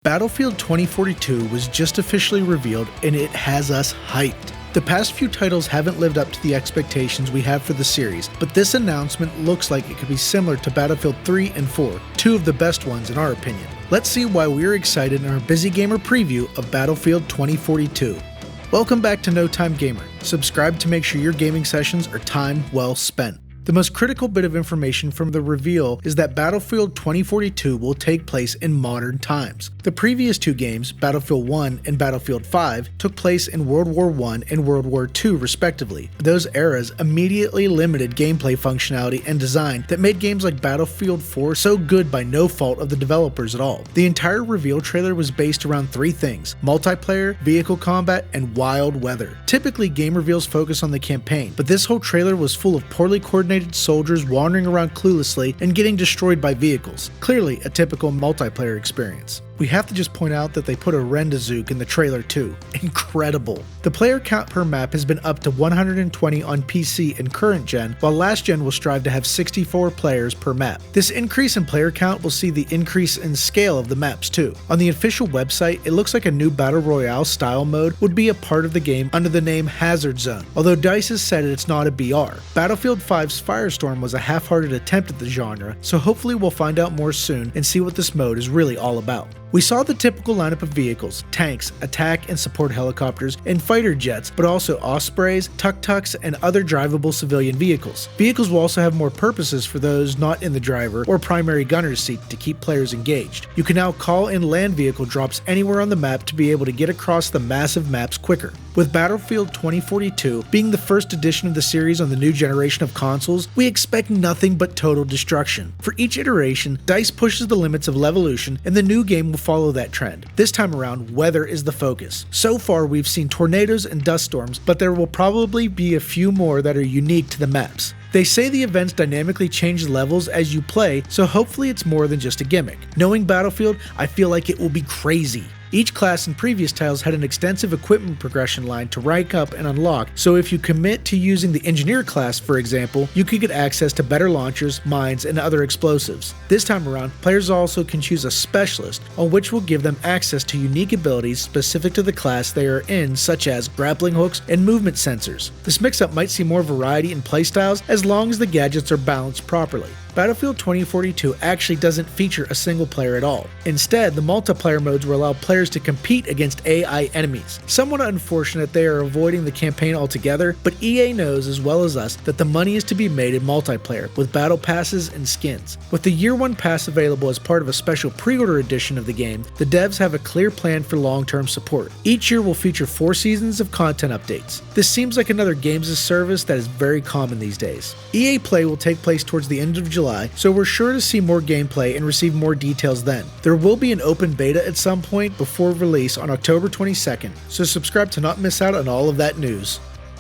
Battlefield 2042 was just officially revealed and it has us hyped. The past few titles haven't lived up to the expectations we have for the series, but this announcement looks like it could be similar to Battlefield 3 and 4, two of the best ones in our opinion. Let's see why we're excited in our Busy Gamer preview of Battlefield 2042. Welcome back to No Time Gamer. Subscribe to make sure your gaming sessions are time well spent. The most critical bit of information from the reveal is that Battlefield 2042 will take place in modern times. The previous two games, Battlefield 1 and Battlefield 5, took place in World War I and World War II respectively. Those eras immediately limited gameplay functionality and design that made games like Battlefield 4 so good by no fault of the developers at all. The entire reveal trailer was based around three things: multiplayer, vehicle combat, and wild weather. Typically, game reveals focus on the campaign, but this whole trailer was full of poorly coordinated soldiers wandering around cluelessly and getting destroyed by vehicles. Clearly a typical multiplayer experience. We have to just point out that they put a Rendezook in the trailer too. Incredible. The player count per map has been up to 120 on PC in current gen, while last gen will strive to have 64 players per map. This increase in player count will see the increase in scale of the maps too. On the official website, it looks like a new Battle Royale style mode would be a part of the game under the name Hazard Zone, although DICE has said it's not a BR. Battlefield 5's Firestorm was a half-hearted attempt at the genre, so hopefully we'll find out more soon and see what this mode is really all about. We saw the typical lineup of vehicles: tanks, attack and support helicopters, and fighter jets, but also Ospreys, Tuk-Tuks, and other drivable civilian vehicles. Vehicles will also have more purposes for those not in the driver or primary gunner's seat to keep players engaged. You can now call in land vehicle drops anywhere on the map to be able to get across the massive maps quicker. With Battlefield 2042 being the first edition of the series on the new generation of consoles, we expect nothing but total destruction. For each iteration, DICE pushes the limits of Levelution, and the new game will follow that trend. This time around, weather is the focus. So far, we've seen tornadoes and dust storms, but there will probably be a few more that are unique to the maps. They say the events dynamically change levels as you play, so hopefully it's more than just a gimmick. Knowing Battlefield, I feel like it will be crazy. Each class in previous titles had an extensive equipment progression line to rank up and unlock, so if you commit to using the engineer class, for example, you could get access to better launchers, mines, and other explosives. This time around, players also can choose a specialist, on which will give them access to unique abilities specific to the class they are in, such as grappling hooks and movement sensors. This mix-up might see more variety in playstyles as long as the gadgets are balanced properly. Battlefield 2042 actually doesn't feature a single player at all. Instead, the multiplayer modes will allow players to compete against AI enemies. Somewhat unfortunate they are avoiding the campaign altogether, but EA knows as well as us that the money is to be made in multiplayer, with battle passes and skins. With the Year 1 pass available as part of a special pre-order edition of the game, the devs have a clear plan for long-term support. Each year will feature 4 seasons of content updates. This seems like another games as service that is very common these days. EA Play will take place towards the end of July, so we're sure to see more gameplay and receive more details then. There will be an open beta at some point before release on October 22nd, so subscribe to not miss out on all of that news.